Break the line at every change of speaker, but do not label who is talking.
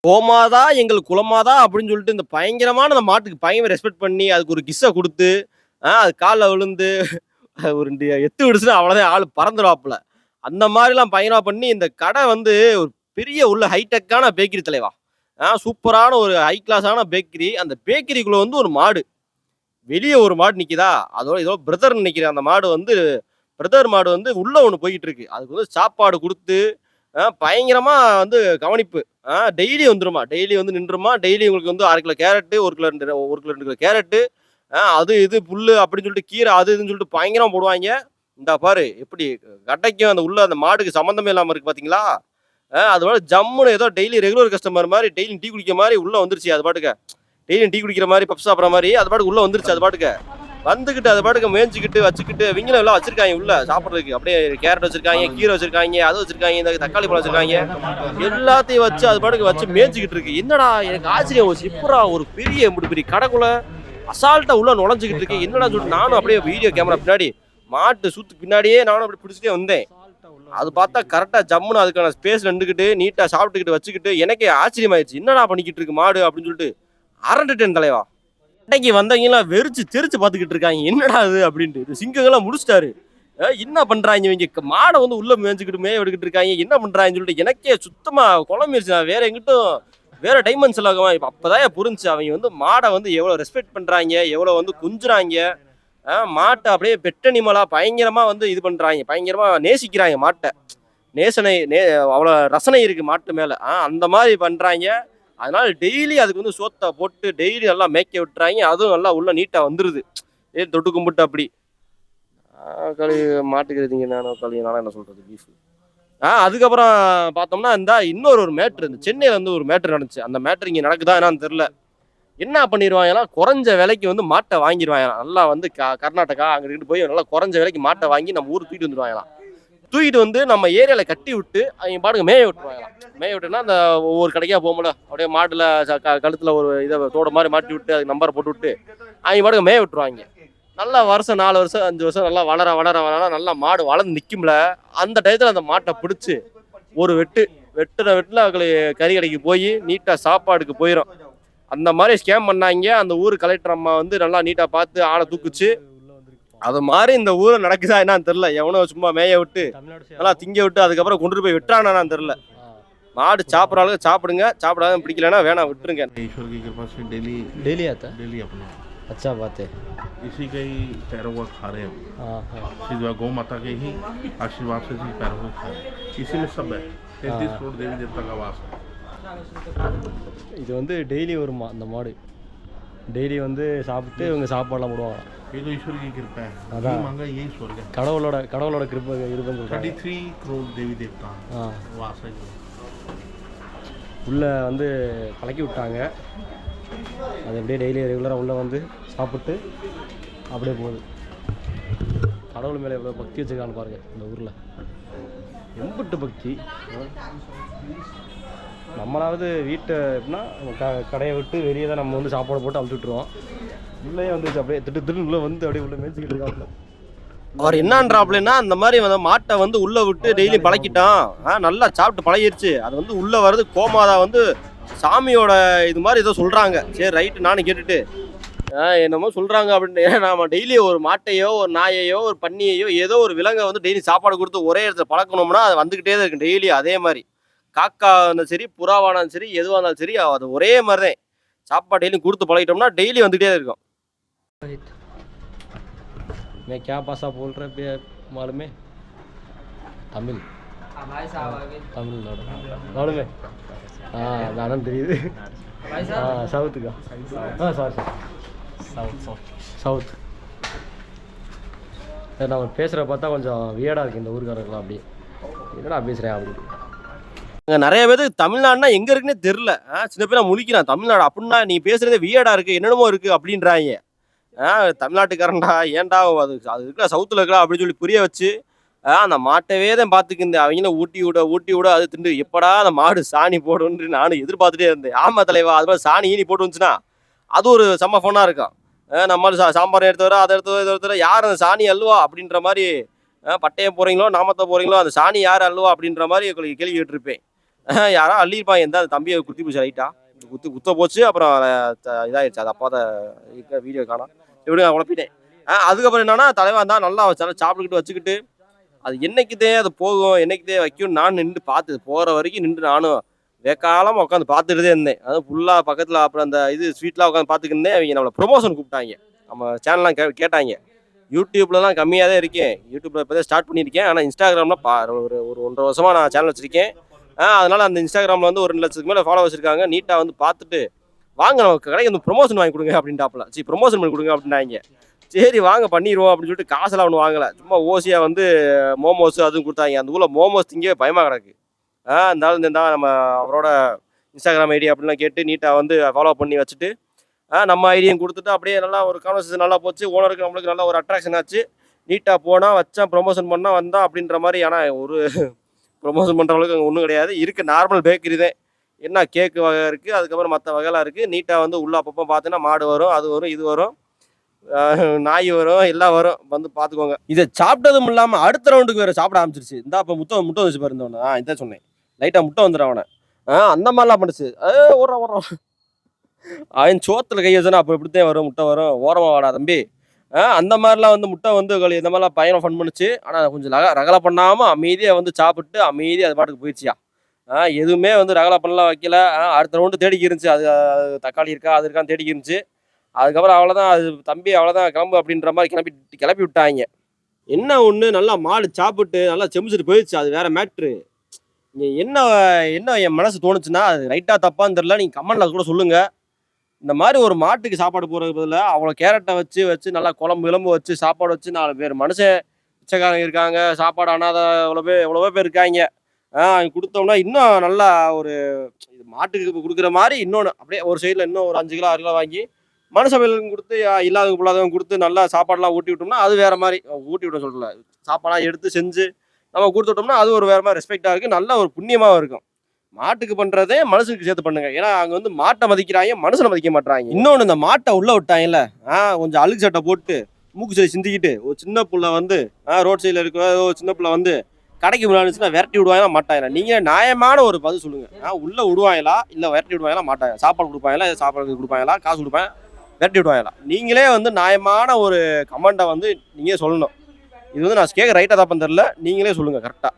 கோமாதா எங்கள் குலமாதா அப்படின்னு சொல்லிட்டு இந்த பயங்கரமான அந்த மாட்டுக்கு பயங்கர ரெஸ்பெக்ட் பண்ணி அதுக்கு ஒரு கிஸ்ஸை கொடுத்து அது காலில் விழுந்து ஒரு எத்து விடுச்சுன்னா அவ்வளோதான் ஆள் பறந்துடுவாப்புல. அந்த மாதிரிலாம் பயங்கரமா பண்ணி இந்த கடை வந்து ஒரு பெரிய உள்ள ஹைடெக்கான பேக்கரி தலைவா. சூப்பரான ஒரு ஹை கிளாஸான பேக்கரி. அந்த பேக்கரிக்குள்ள வந்து ஒரு மாடு, வெளியே ஒரு மாடு நிக்குதா, அதோட ஏதோ பிரதர் நினைக்கிறேன். அந்த மாடு வந்து பிரதர் மாடு வந்து உள்ள ஒன்று போய்கிட்டு இருக்கு. அதுக்கு வந்து சாப்பாடு கொடுத்து பயங்கரமா வந்து கவனிப்பு. டெய்லி வந்துருமா, டெய்லி வந்து நின்றுமா, டெய்லி உங்களுக்கு வந்து 1/2 kilo carrot, 1 kilo 2 kilo carrot, அது இது புல்லு அப்படின்னு சொல்லிட்டு கீரை அது இதுன்னு சொல்லிட்டு பயங்கரமா போடுவாங்க. இந்தா பாரு எப்படி கட்டைக்கும் அந்த உள்ள அந்த மாடுக்கு சம்மந்தமே இல்லாம இருக்கு பாத்தீங்களா? அதோட ஜம்முன்னு ஏதோ டெய்லி ரெகுலர் கஸ்டமர் மாதிரி டெய்லி டீ குடிக்கிற மாதிரி உள்ள வந்துருச்சு. அது பாட்டுக்க டெய்லியும் டீ குடிக்கிற மாதிரி பப்ஸ் சாப்பிட்ற மாதிரி அது பாட்டுக்கு உள்ள வந்துருச்சு. அது பாட்டுக்க வந்துக்கிட்டு அது பாட்டுக்கு மேய்ஞ்சிக்கிட்டு வச்சுக்கிட்டு இவங்களும் எல்லாம் வச்சிருக்காங்க உள்ள சாப்பிட்றதுக்கு. அப்படியே கேரட் வச்சிருக்காங்க, கீரை வச்சிருக்காங்க, அது வச்சிருக்காங்க, இந்த தக்காளி பழம் வச்சிருக்காங்க. எல்லாத்தையும் வச்சு அது பாட்டுக்கு வச்சு மேய்ஞ்சிக்கிட்டு இருக்கு. என்னடா எனக்கு ஆச்சரியம் போச்சு. இப்படா ஒரு பெரிய பெரிய கடைக்குள்ள அசால்ட்டா உள்ள நுழைஞ்சிக்கிட்டு இருக்கு. என்னடா சொல்லிட்டு நானும் அப்படியே வீடியோ கேமரா பின்னாடி மாட்டு சூத்து பின்னாடியே நானும் அப்படி பிடிச்சிட்டே வந்தேன். அது பார்த்தா கரெக்டா ஜம்முன்னு அதுக்கான ஸ்பேஸ் நின்றுக்கிட்டு நீட்டா சாப்பிட்டுக்கிட்டு வச்சுக்கிட்டு எனக்கே ஆச்சரியமாயிடுச்சு. என்னடா பண்ணிக்கிட்டு இருக்கு மாடு அப்படின்னு சொல்லிட்டு அரண்டுட்டேன் தலைவா. கடைக்கு வந்தவங்கலாம் வெறிச்சு தெரிச்சு பார்த்துக்கிட்டு இருக்காங்க. என்னடா அது அப்படின்ட்டு. இது சிங்கங்கள்லாம் முடிச்சிட்டாரு. என்ன பண்றாங்க இவங்க, மாடை வந்து உள்ள மேய்ஞ்சிக்கிட்டு மேய விட்டுக்கிட்டு இருக்காங்க, என்ன பண்றாங்கன்னு சொல்லிட்டு எனக்கே சுத்தமா குழம்பிருச்சு. நான் வேற எங்கிட்டும் வேற டைமென்ஷன்ல ஆகும். இப்போ அப்பதான் புரிஞ்சு அவங்க வந்து மாடை வந்து எவ்வளவு ரெஸ்பெக்ட் பண்றாங்க, எவ்வளவு வந்து குஞ்சுறாங்க. மாட்டை அப்படியே பெட்டனிமலா பயங்கரமா வந்து இது பண்றாங்க, பயங்கரமா நேசிக்கிறாங்க மாட்டை. அவ்வளோ ரசனை இருக்கு மாட்டு மேல. அந்த மாதிரி பண்றாங்க. அதனால டெய்லி அதுக்கு வந்து சோத்தை போட்டு டெய்லி நல்லா மேய்க்க விட்டுறாங்க. அதுவும் நல்லா உள்ள நீட்டா வந்துருது. தொட்டு கும்பிட்டு அப்படி களி மாட்டுக்கிறதுங்க. நானும் என்ன சொல்றது பீஃப். அதுக்கப்புறம் பார்த்தோம்னா இந்த இன்னொரு மேட்ரு, இந்த சென்னையில வந்து ஒரு மேட்ரு நடந்துச்சு. அந்த மேட்ரு இங்கே நடக்குதா என்னன்னு தெரியல. என்ன பண்ணிடுவாங்கலாம், குறைஞ்ச விலைக்கு வந்து மாட்டை வாங்கிடுவாங்களாம். நல்லா வந்து கர்நாடகா அங்கிட்டு போய் நல்லா குறைஞ்ச விலைக்கு மாட்டை வாங்கி நம்ம ஊருக்கு தூக்கிட்டு வந்துடுவாங்களாம். தூக்கிட்டு வந்து நம்ம ஏரியால கட்டி விட்டு அவங்க பாட்டுக்கு மேய விட்டுருவாங்களாம். மேய விட்டுனா அந்த ஒவ்வொரு கடைக்கா போகும்போல அப்படியே மாட்டுல கழுத்துல ஒரு இதை தோட மாதிரி மாட்டி விட்டு அதுக்கு நம்பரை போட்டு விட்டு அவங்க பாட்டுக்கு மேய விட்டுருவாங்க. நல்லா வருஷம் 4 வருஷம் 5 வருஷம் நல்லா வளர வளர வளர நல்லா மாடு வளர்ந்து நிற்கும்ல. அந்த டயத்துல அந்த மாட்டை பிடிச்சி ஒரு வெட்டுல அவங்களுக்கு கறி கடைக்கு போய் நீட்டா சாப்பாடுக்கு போயிடும். அந்த மாதிரி ஸ்கேம் பண்ணாங்க. அந்த ஊர் கலெக்டர் அம்மா வந்து நல்லா நீட்டா பார்த்து ஆளை தூக்குச்சு. அது மாதிரி இந்த ஊரை நடக்குதா என்னன்னு தெரியல. எவனோ சும்மா மேய விட்டு நல்லா திங்க விட்டு அதுக்கப்புறம் கொண்டு போய் விட்டுறானான்னு தெரியல. மாடு சாப்பிட்றாலும் சாப்பிடுங்க, சாப்பிடாத பிடிக்கலன்னா வேணாம் விட்டுருங்க.
ईश्वर की कृपा से डेली
डेली आता है।
डेली अपना
अच्छा बात है।
इसी का ही पैरों का खा रहे हैं।
हाँ हाँ
सिर्फ गौ माता के ही आशीर्वाद से ही पैरों का खा रहे हैं। इसी में सब है। 33 करोड़ देवी देवता का वास है।
இது வந்து டெய்லி வருமா அந்த மாடு? டெய்லி வந்து சாப்பிட்டு இவங்க சாப்பாடுலாம் போடுவாங்க.
ये तो ईश्वर की कृपा है।
अदा।
ये मांगा यही स्वर्ग है।
கடவுளோட கிருபை இருப்பேன்னு சொல்றாங்க.
33 करोड़ देवी देवता वास है।
உள்ளே வந்து பழக்கி விட்டாங்க. அது அப்படியே டெய்லி ரெகுலராக உள்ளே வந்து சாப்பிட்டு அப்படியே போகுது. கடவுள் மேலே எவ்வளோ பக்தி வச்சுருக்கான்னு பாருங்கள் இந்த ஊரில். எம்பிட்டு பக்தி. நம்மளாவது வீட்டை எப்படின்னா கடையை விட்டு வெளியே தான் நம்ம வந்து சாப்பாடு போட்டு அழுத்து விட்டுருவோம். உள்ளே வந்துச்சு அப்படியே திட்டு உள்ளே வந்து அப்படியே உள்ள மேய்ச்சிக்கிட்டு இருக்காங்க.
அவர் என்னன்றாப்லன்னா அந்த மாதிரி வந்து மாட்டை வந்து உள்ள விட்டு டெய்லி பழக்கிட்டான். நல்லா சாப்பிட்டு பழகிருச்சு. அது வந்து உள்ள வருது. கோமாதா வந்து சாமியோட இது மாதிரி ஏதோ சொல்றாங்க. சரி ரைட்டு நானும் கேட்டுட்டு என்னமோ சொல்றாங்க அப்படின்னு. நாம டெய்லி ஒரு மாட்டையோ ஒரு நாயையோ ஒரு பன்னியையோ ஏதோ ஒரு விலங்கை வந்து டெய்லி சாப்பாடு கொடுத்து ஒரே இடத்துல பழக்கணும்னா அது வந்துகிட்டே தான் இருக்கு டெய்லி. அதே மாதிரி காக்கா இருந்தாலும் சரி, புறாவானாலும் சரி, எதுவாக இருந்தாலும் சரி, அது ஒரே மாதிரி தான் சாப்பாடு டெய்லி கொடுத்து பழகிட்டோம்னா டெய்லி வந்துகிட்டே தான் இருக்கும்.
मैं क्या भाषा बोल रहे मालूम है? तमिल। तमिलनाडु में नानम தெரியுது. சவுத்துக்கா. Sorry south. நம்ம பேசுகிற பார்த்தா கொஞ்சம் வியர்டாக இருக்குது இந்த ஊருக்காரர்களாம். அப்படி என்னடா பேசுகிறேன் அப்படி.
நிறைய பேருக்கு தமிழ்நாடுனா எங்க இருக்குன்னே தெரியல. சின்ன பேர் முழிக்கிறான் தமிழ்நாடு அப்படின்னா நீ பேசுறதே வியர்டா இருக்கு, என்னென்னமோ இருக்கு அப்படின்றாங்க. தமிழ்நாட்டுக்காரன்டா ஏன்டா அது இருக்கிற சவுத்தில் இருக்கலாம் அப்படின்னு சொல்லி புரிய வச்சு அந்த மாட்டவே தான் பார்த்துக்கிந்தேன். அவங்களும் ஊட்டி விட அது திண்டு எப்படா அந்த மாடு சாணி போடுன்னு நானும் எதிர்பார்த்துட்டே இருந்தேன். ஆமா தலைவா, அது மாதிரி சாணி ஈனி போட்டு வந்துச்சுன்னா அது ஒரு செம்ம ஃபோனாக இருக்கும். நம்மளும் சாம்பார் எடுத்து வர அதை எடுத்து வர யார் அந்த சாணி அல்வா அப்படின்ற மாதிரி பட்டையம் போகிறீங்களோ நாமத்தை போகிறீங்களோ அந்த சாணி யார் அல்வா அப்படின்ற மாதிரி உங்களுக்கு கேள்வி கேட்டிருப்பேன். யாராவது அள்ளியிருப்பாங்க, எந்த தம்பியை குத்தி போச்சு ரைட்டா, குத்த போச்சு. அப்புறம் இதாகிடுச்சு. அது அப்பா தான் இருக்க வீடியோ காணோம். எப்படியும் குழப்பிட்டேன். அதுக்கப்புறம் என்னன்னா, தலைவன் தான் நல்லா சாப்பிட்டுக்கிட்டு வச்சுக்கிட்டு, அது என்னைக்குதே அது போகும், என்னைக்குதே வைக்கும் நான் நின்று பார்த்து போகிற வரைக்கும் நின்று நானும் வேக்காலமாக உட்காந்து பார்த்துட்டே இருந்தேன். அதுவும் ஃபுல்லாக பக்கத்தில் அப்புறம் அந்த ஸ்வீட்லாம் உட்காந்து பார்த்துக்கிருந்தேன். அவங்க நம்மளை ப்ரொமோஷன் கூப்பிட்டாங்க, நம்ம சேனல்லாம் கேட்டாங்க. யூடியூப்லலாம் கம்மியாக தான் இருக்கேன், யூடியூப்பில் இப்போ தான் ஸ்டார்ட் பண்ணியிருக்கேன். ஆனால் இன்ஸ்டாகிராமில் ஒரு 1.5 வருஷமாக நான் சேனல் வச்சுருக்கேன். அதனால் அந்த இன்ஸ்டாகிராமில் வந்து 2 லட்சத்துக்கு மேலே ஃபாலோவர்ஸ் இருக்காங்க. நீட்டாக வந்து பார்த்துட்டு வாங்க நமக்கு கடைக்கு வந்து ப்ரொமோஷன் வாங்கி கொடுங்க அப்படின்ட்டாப்புல. ப்ரொமோஷன் பண்ணி கொடுங்க அப்படின்னாங்க. சரி வாங்க பண்ணிடுவோம் அப்படின்னு சொல்லிட்டு காசெல்லாம் ஒன்றும் வாங்கலை. சும்மா ஓசியாக வந்து மோமோஸ் அதுவும் கொடுத்தாங்க. அந்த ஊரில் மோமோஸ் திங்கவே பயமாக கிடக்கு. இருந்தாலும் இந்த நம்ம அவரோட இன்ஸ்டாகிராம் ஐடி அப்படின்லாம் கேட்டு நீட்டாக வந்து ஃபாலோ பண்ணி வச்சுட்டு நம்ம ஐடியும் கொடுத்துட்டு அப்படியே நல்லா ஒரு கான்வர்சேஷன் நல்லா போச்சு. ஓனருக்கு நம்மளுக்கு நல்ல ஒரு அட்ராக்ஷன் ஆச்சு. நீட்டாக போனால் வச்சேன், ப்ரொமோஷன் பண்ணால் வந்தான் அப்படின்ற மாதிரி. ஆனால் ஒரு ப்ரொமோஷன் பண்ணுறவங்களுக்கு அங்கே ஒன்றும் கிடையாது. இருக்குது நார்மல் பேக்கரி தான். என்ன கேக்கு வகை இருக்குது, அதுக்கப்புறம் மற்ற வகைலாம் இருக்குது. நீட்டாக வந்து உள்ள அப்பப்போ பார்த்தீங்கன்னா மாடு வரும், அது வரும், இது வரும், நாய் வரும், எல்லாம் வரும். வந்து பார்த்துக்கோங்க. இதை சாப்பிட்டதும் இல்லாமல் அடுத்த ரவுண்டுக்கு வேறு சாப்பிட ஆரம்பிச்சிருச்சு. இந்த அப்போ முட்டை வந்துச்சு பாரு இருந்தவன. இதான் சொன்னேன், லைட்டாக முட்டை வந்துடும் அவனை. அந்த மாதிரிலாம் பண்ணுச்சு. ஓடுறான் அவன் சோத்தில் கை வச்சுன்னா அப்போ இப்படித்தான் வரும், முட்டை வரும், ஓரமாக வாடா தம்பி. அந்த மாதிரிலாம் வந்து முட்டை வந்து இந்த மாதிரிலாம் பயணம் ஃபன் பண்ணுச்சு. ஆனால் கொஞ்சம் ரகலை பண்ணாமல் அமைதியாக வந்து சாப்பிட்டு அமைதியாக அது பாட்டுக்கு போயிடுச்சியா. எதுவுமே வந்து ரகலை பண்ணலாம் வைக்கல. அடுத்த ரவுண்டு தேடிக்கி இருந்துச்சு. அது தக்காளி இருக்கா அது இருக்கான்னு தேடிக்கி இருந்துச்சு. அதுக்கப்புறம் அவ்வளோதான், அது தம்பி அவ்வளோதான் கிளம்பு அப்படின்ற மாதிரி கிளப்பி விட்டாங்க. என்ன ஒன்று, நல்லா மாடு சாப்பிட்டு நல்லா செமிச்சிட்டு போயிடுச்சு. அது வேற மேட்ரு. என்ன என்ன என் மனசு தோணுச்சுன்னா, அது ரைட்டாக தப்பான்னு தெரில, நீங்கள் கமெண்ட்ல கூட சொல்லுங்கள். இந்த மாதிரி ஒரு மாட்டுக்கு சாப்பாடு போகிறதுக்கு பதிலாக அவ்வளோ கேரட்டை வச்சு நல்லா குழம்பு வச்சு சாப்பாடு வச்சு 4 பேர் மனுஷன் பிச்சைக்காரங்க இருக்காங்க, சாப்பாடு அனாதை எவ்வளவோ பேர் இருக்காங்க. கொடுத்தோம்னா இன்னும் நல்லா ஒரு இது மாட்டுக்கு கொடுக்குற மாதிரி இன்னொன்று அப்படியே ஒரு சைடில் இன்னும் ஒரு 5 கிலோ 6 கிலோ வாங்கி மனுஷங்களுக்கு கொடுத்து இல்லாதவங்க இல்லாதவங்க கொடுத்து நல்லா சாப்பாடெலாம் ஊட்டி விட்டோம்னா அது வேறு மாதிரி. ஊட்டி விட சொல்லல, சாப்பாடெலாம் எடுத்து செஞ்சு நம்ம கொடுத்து விட்டோம்னா அது ஒரு வேறு மாதிரி ரெஸ்பெக்டாக இருக்குது, நல்ல ஒரு புண்ணியமாகவும் இருக்கும். மாட்டுக்கு பண்ணுறதே மனுஷனுக்கு சேர்த்து பண்ணுங்க. ஏன்னா அங்கே வந்து மாட்டை மதிக்கிறாங்க, மனுஷனை மதிக்க மாட்டாங்க. இன்னொன்று, இந்த மாட்டை உள்ளே விட்டாங்கல்ல, கொஞ்சம் அழுக்கு சட்டை போட்டு மூக்கு சரி சிந்திக்கிட்டு ஒரு சின்ன பிள்ளை வந்து ரோட் சைடில் இருக்க ஒரு சின்ன பிள்ளை வந்து கடைக்கு விளையாடுச்சுன்னா விரட்டி விடுவாங்களா மாட்டாங்களா? நீங்கள் நியாயமான ஒரு பதில் சொல்லுங்கள். உள்ளே விடுவாங்களா இல்லை விரட்டி விடுவாங்களா மாட்டாங்க? சாப்பாடு கொடுப்பாங்களா, சாப்பாடு கொடுப்பாங்களா, காசு கொடுப்பாங்க, விரட்டி விடுவாங்களா? நீங்களே வந்து நியாயமான ஒரு கமெண்ட்டை வந்து நீங்கள் சொல்லணும். இது வந்து நான் கேட்க ரைட்டாக தப்பான்னு தெரில, நீங்களே சொல்லுங்கள் கரெக்டாக.